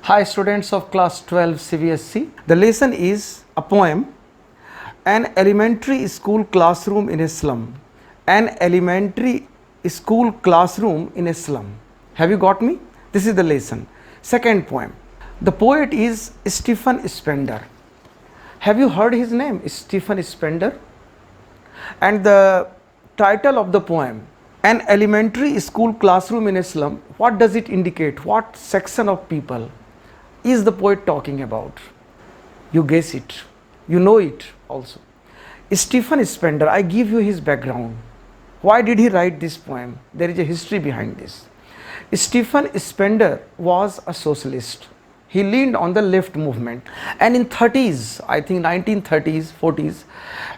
Hi students of class 12 CBSE. The lesson is a poem, An Elementary School Classroom in a Slum. An elementary school classroom in a slum. Have you got me? This is the lesson. Second poem. The poet is Stephen Spender. Have you heard his name? Stephen Spender. And the title of the poem, An Elementary School Classroom in a Slum. What does it indicate? What section of people is the poet talking about? You guess it. You know it also. Stephen Spender, I give you his background. Why did he write this poem? There is a history behind this. Stephen Spender was a socialist. He leaned on the left movement, and in 30s, I think 1930s, 40s,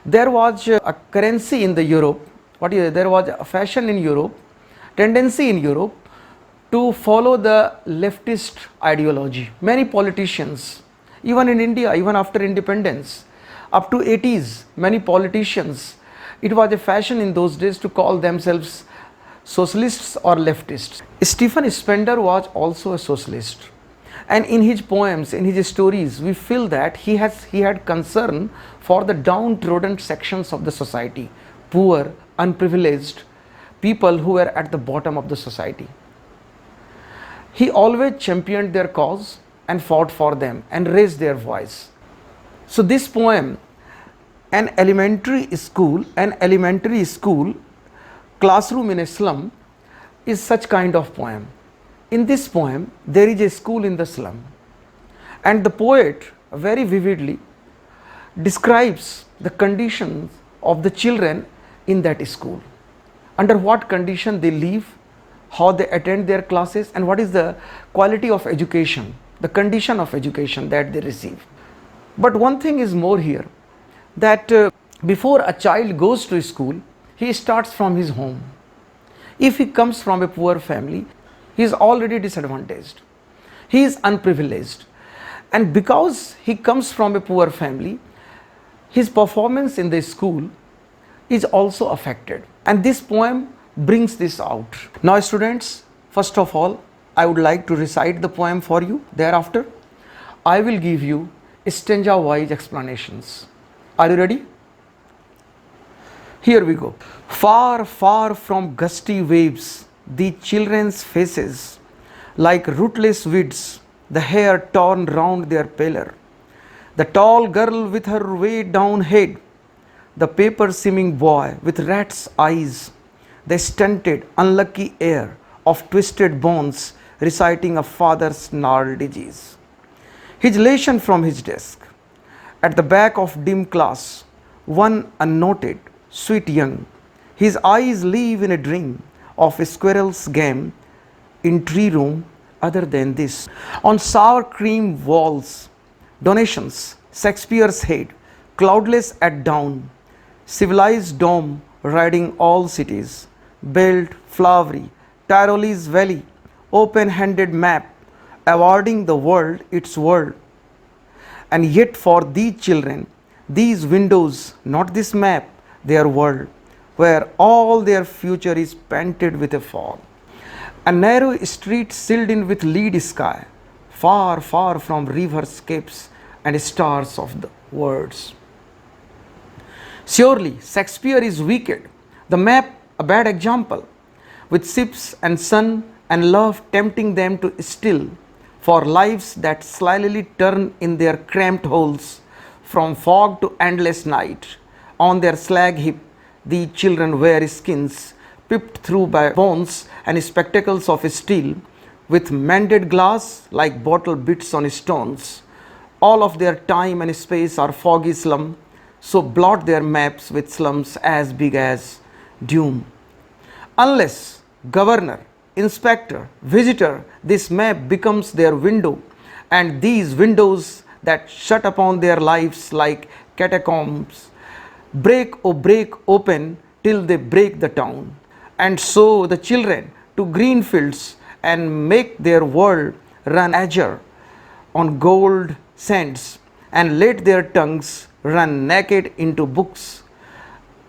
there was a currency in the Europe. There was a fashion in Europe, tendency in Europe to follow the leftist ideology. Many politicians, even in India, even after independence, up to 80s, many politicians, it was a fashion in those days to call themselves socialists or leftists. Stephen Spender was also a socialist, and in his poems, in his stories, we feel that he had concern for the downtrodden sections of the society, poor, unprivileged people who were at the bottom of the society. He always championed their cause and fought for them and raised their voice. So this poem, An Elementary School Classroom in a Slum, is such kind of poem. In this poem, there is a school in the slum, and the poet very vividly describes the conditions of the children in that school, under what condition they live, how they attend their classes, and what is the quality of education, the condition of education that they receive. But one thing is more here, that before a child goes to school, he starts from his home. If he comes from a poor family, he is already disadvantaged. He is unprivileged. And because he comes from a poor family, his performance in the school is also affected. And this poem brings this out. Now students, first of all, I would like to recite the poem for you. Thereafter, I will give you stanza-wise explanations. Are you ready? Here we go. Far, far from gusty waves, the children's faces, like rootless weeds, the hair torn round their pallor. The tall girl with her way down head, the paper-seeming boy with rat's eyes, the stunted, unlucky heir of twisted bones reciting a father's gnarled disease. His relation from his desk. At the back of dim class, one unnoted, sweet young, his eyes live in a dream of a squirrel's game in tree room other than this. On sour cream walls, donations, Shakespeare's head, cloudless at dawn, civilized dome riding all cities, built, flowery, Tyrolese valley, open-handed map, awarding the world its world. And yet for these children, these windows, not this map, their world, where all their future is painted with a fog. A narrow street sealed in with lead sky, far, far from riverscapes and stars of the words. Surely Shakespeare is wicked, the map a bad example, with ships and sun and love tempting them to steal for lives that slyly turn in their cramped holes from fog to endless night. On their slag heap, the children wear skins pipped through by bones and spectacles of steel, with mended glass like bottle bits on stones. All of their time and space are foggy slum, so blot their maps with slums as big as doom. Unless governor, inspector, visitor, this map becomes their window, and these windows that shut upon their lives like catacombs break open till they break the town, and so the children to green fields and make their world run azure on gold sands, and let their tongues run naked into books.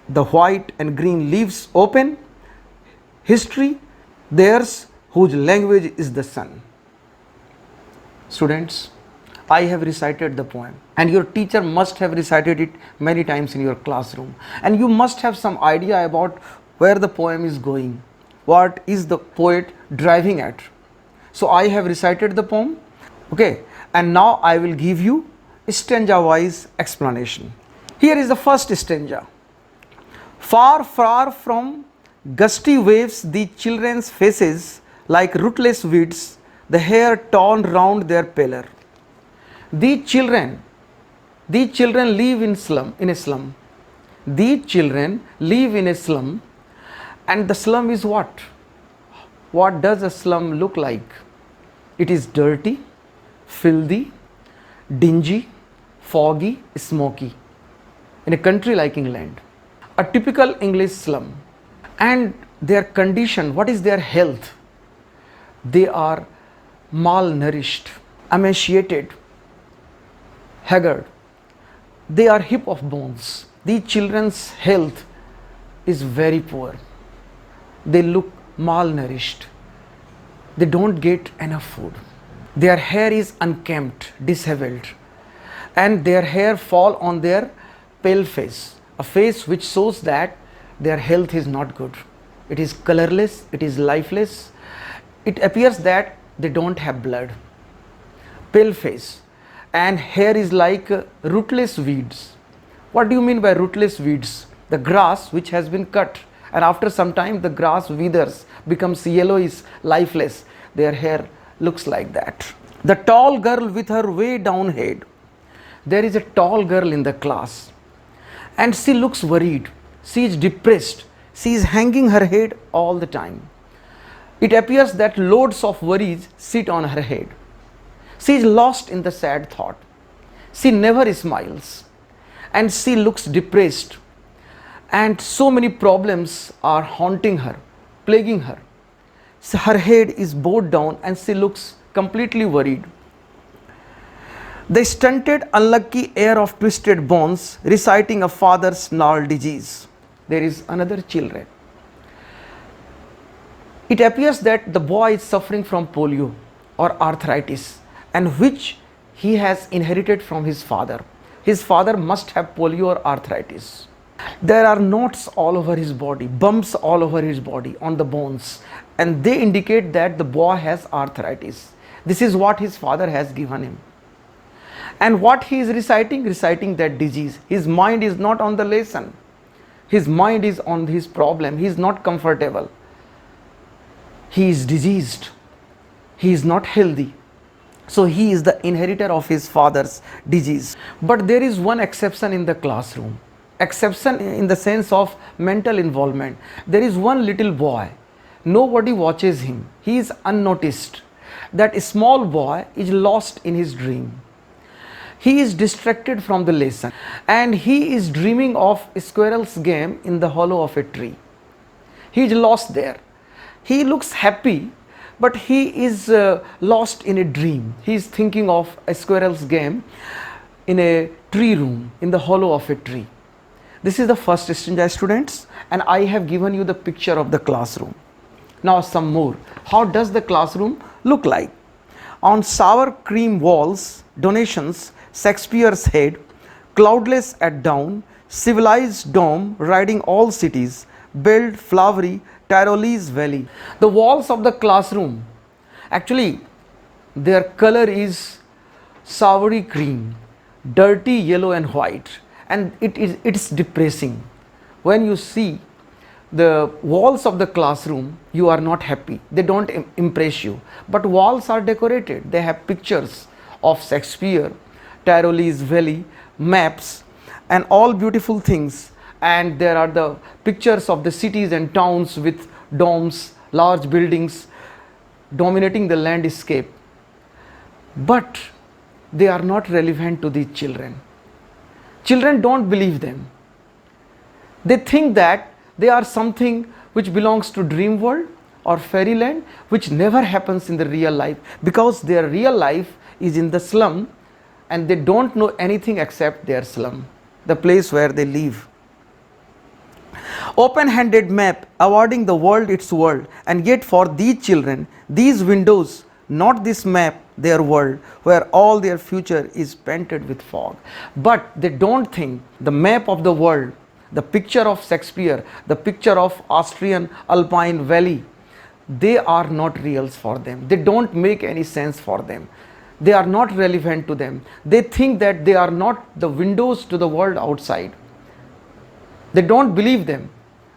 The white and green leaves open, history theirs whose language is the sun. Students, I have recited the poem and your teacher must have recited it many times in your classroom, and you must have some idea about where the poem is going, what is the poet driving at. So I have recited the poem, okay, and now I will give you stanza wise explanation. Here is the first stanza. Far, far from gusty waves the children's faces like rootless weeds, the hair torn round their pillar. The children live in a slum. The children live in a slum, and the slum is what? What does a slum look like? It is dirty, filthy, dingy, foggy, smoky. In a country like England, a typical English slum. And their condition, what is their health? They are malnourished, emaciated, haggard. They are heap of bones. The children's health is very poor. They look malnourished. They don't get enough food. Their hair is unkempt, disheveled, and their hair fall on their pale face, a face which shows that their health is not good. It is colorless, it is lifeless. It appears that they don't have blood. Pale face, and hair is like rootless weeds. What do you mean by rootless weeds? The grass which has been cut, and after some time the grass withers, becomes yellowish, lifeless. Their hair looks like that. The tall girl with her way down head. There is a tall girl in the class, and she looks worried. She is depressed. She is hanging her head all the time. It appears that loads of worries sit on her head. She is lost in the sad thought. She never smiles, and she looks depressed, and so many problems are haunting her, plaguing her. So her head is bowed down and she looks completely worried. The stunted, unlucky heir of twisted bones reciting a father's gnarled disease. There is another children. It appears that the boy is suffering from polio or arthritis, and which he has inherited from his father. His father must have polio or arthritis. There are knots all over his body, bumps all over his body on the bones, and they indicate that the boy has arthritis. This is what his father has given him. And what he is reciting that disease. His mind is not on the lesson. His mind is on his problem. He is not comfortable. He is diseased. He is not healthy. So he is the inheritor of his father's disease. But there is one exception in the classroom. Exception in the sense of mental involvement. There is one little boy. Nobody watches him. He is unnoticed. That small boy is lost in his dream. He is distracted from the lesson, and he is dreaming of a squirrel's game in the hollow of a tree. He is lost there. He looks happy, but he is lost in a dream. He is thinking of a squirrel's game in a tree room, in the hollow of a tree. This is the first stanza, students, and I have given you the picture of the classroom. Now some more. How does the classroom look like? On sour cream walls, donations, Shakespeare's head, cloudless at dawn, civilized dome riding all cities, build flowery Tyrolese valley. The walls of the classroom, actually their color is soury cream, dirty yellow and white, and it's depressing. When you see the walls of the classroom, you are not happy. They don't impress you. But walls are decorated. They have pictures of Shakespeare, Tyrolese valley, maps, and all beautiful things. And there are the pictures of the cities and towns with domes, large buildings dominating the landscape. But they are not relevant to the children. Children don't believe them. They think that they are something which belongs to dream world or fairyland, which never happens in the real life, because their real life is in the slum and they don't know anything except their slum, the place where they live. Open-handed map awarding the world its world, and yet for these children, these windows, not this map, their world, where all their future is painted with fog. But they don't think the map of the world, the picture of Shakespeare, the picture of Austrian Alpine Valley, they are not reals for them. They don't make any sense for them. They are not relevant to them. They think that they are not the windows to the world outside. They don't believe them.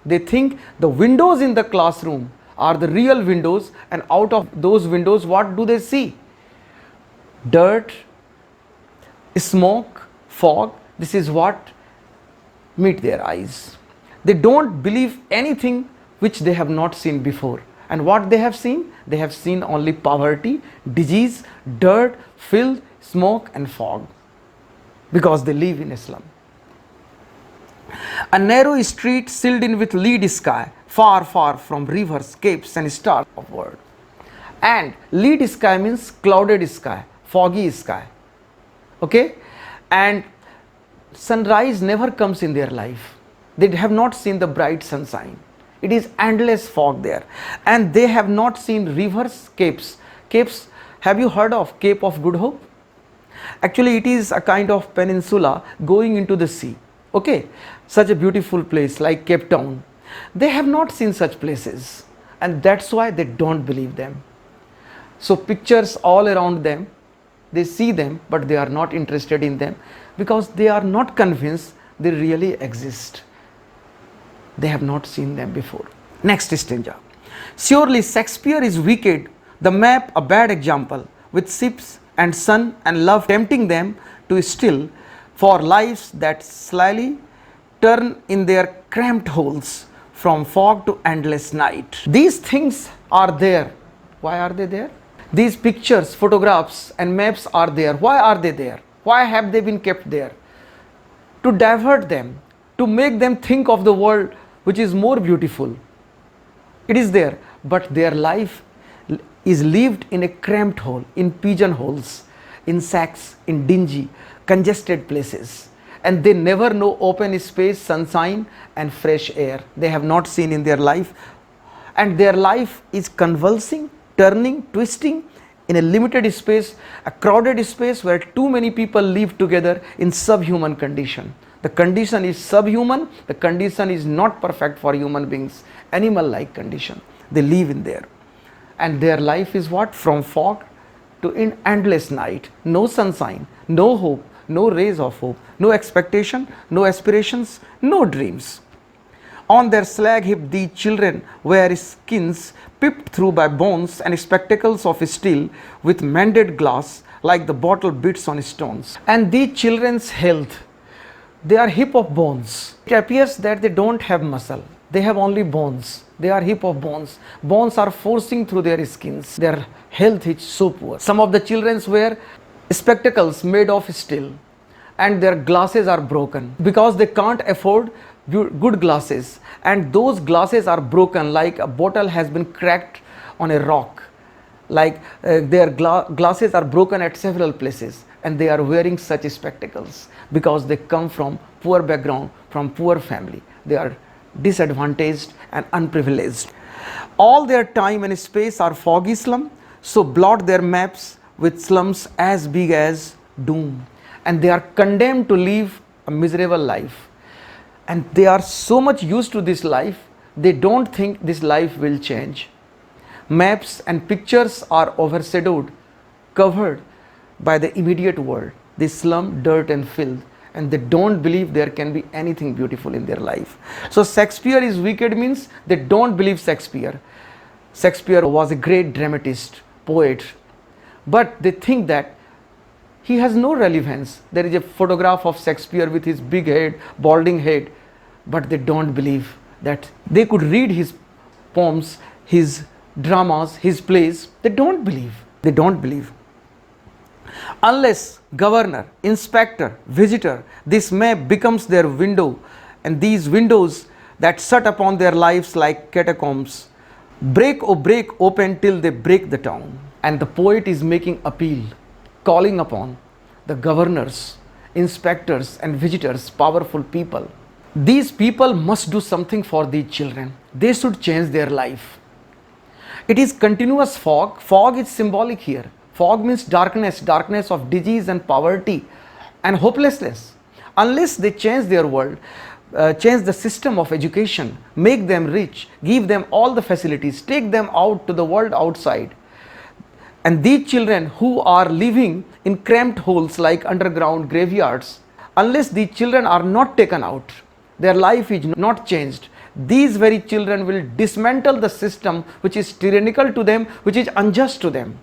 They think the windows in the classroom are the real windows, and out of those windows, what do they see? Dirt, smoke, fog. This is what meet their eyes. They don't believe anything which they have not seen before. And what they have seen? They have seen only poverty, disease, dirt, filth, smoke and fog, because they live in a slum. A narrow street sealed in with lead sky, far, far from rivers, capes and stars of world. And lead sky means clouded sky, foggy sky. Okay? And sunrise never comes in their life. They have not seen the bright sunshine. It is endless fog there. And they have not seen rivers, capes. Capes, have you heard of Cape of Good Hope? Actually, it is a kind of peninsula going into the sea. Okay, such a beautiful place like Cape Town. They have not seen such places, and that's why they don't believe them. So pictures all around them, they see them, but they are not interested in them, because they are not convinced they really exist. They have not seen them before. Next stanza. Surely Shakespeare is wicked, the map a bad example, with ships and sun and love tempting them to steal for lives that slyly turn in their cramped holes from fog to endless night. These things are there. Why are they there? These pictures, photographs and maps are there. Why are they there? Why have they been kept there? To divert them, to make them think of the world which is more beautiful. It is there, but their life is lived in a cramped hole, in pigeonholes, in sacks, in dingy, congested places. And they never know open space, sunshine and fresh air. They have not seen in their life. And their life is convulsing, turning, twisting in a limited space, a crowded space where too many people live together in subhuman condition. The condition is subhuman. The condition is not perfect for human beings. Animal-like condition. They live in there. And their life is what? From fog to in endless night. No sunshine, no hope, no rays of hope, no expectation, no aspirations, no dreams. On their slag heap these children wear skins pipped through by bones and spectacles of steel with mended glass like the bottle bits on stones. And these children's health, they are heap of bones. It appears that they don't have muscle. They have only bones. They are heap of bones. Bones are forcing through their skins. Their health is so poor. Some of the children wear spectacles made of steel, and their glasses are broken because they can't afford good glasses, and those glasses are broken like a bottle has been cracked on a rock. Like their glasses are broken at several places, and they are wearing such spectacles because they come from poor background, from poor family. They are disadvantaged and unprivileged. All their time and space are foggy slum, so blot their maps with slums as big as doom, and they are condemned to live a miserable life. And they are so much used to this life, they don't think this life will change. Maps and pictures are overshadowed, covered by the immediate world, the slum, dirt and filth, and they don't believe there can be anything beautiful in their life. So Shakespeare is wicked means they don't believe Shakespeare. Shakespeare was a great dramatist, poet, but they think that he has no relevance. There is a photograph of Shakespeare with his big head, balding head, but they don't believe that they could read his poems, his dramas, his plays. They don't believe. They don't believe. Unless governor, inspector, visitor, this map becomes their window, and these windows that shut upon their lives like catacombs break open till they break the town. And the poet is making appeal, calling upon the governors, inspectors and visitors, powerful people. These people must do something for these children. They should change their life. It is continuous fog. Fog is symbolic here. Fog means darkness, darkness of disease and poverty and hopelessness. Unless they change their world, change the system of education, make them rich, give them all the facilities, take them out to the world outside. And these children who are living in cramped holes like underground graveyards, unless these children are not taken out, their life is not changed. These very children will dismantle the system which is tyrannical to them, which is unjust to them.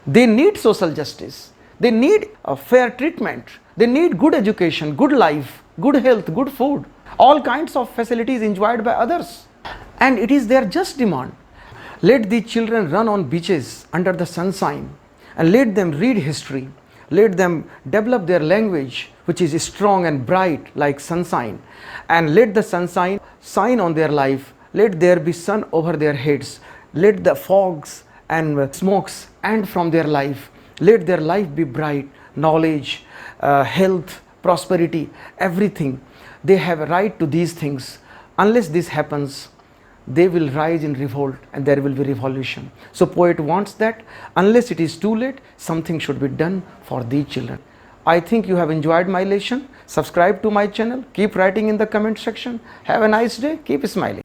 They need social justice. They need a fair treatment. They need good education, good life, good health, good food, all kinds of facilities enjoyed by others. And it is their just demand. Let the children run on beaches under the sunshine and let them read history. Let them develop their language, which is strong and bright like sunshine, and let the sunshine shine on their life. Let there be sun over their heads. Let the fogs and smokes end from their life. Let their life be bright, knowledge, health, prosperity, everything. They have a right to these things. Unless this happens, they will rise in revolt and there will be revolution. So poet wants that unless it is too late, something should be done for these children. I think you have enjoyed my lesson. Subscribe to my channel. Keep writing in the comment section. Have a nice day. Keep smiling.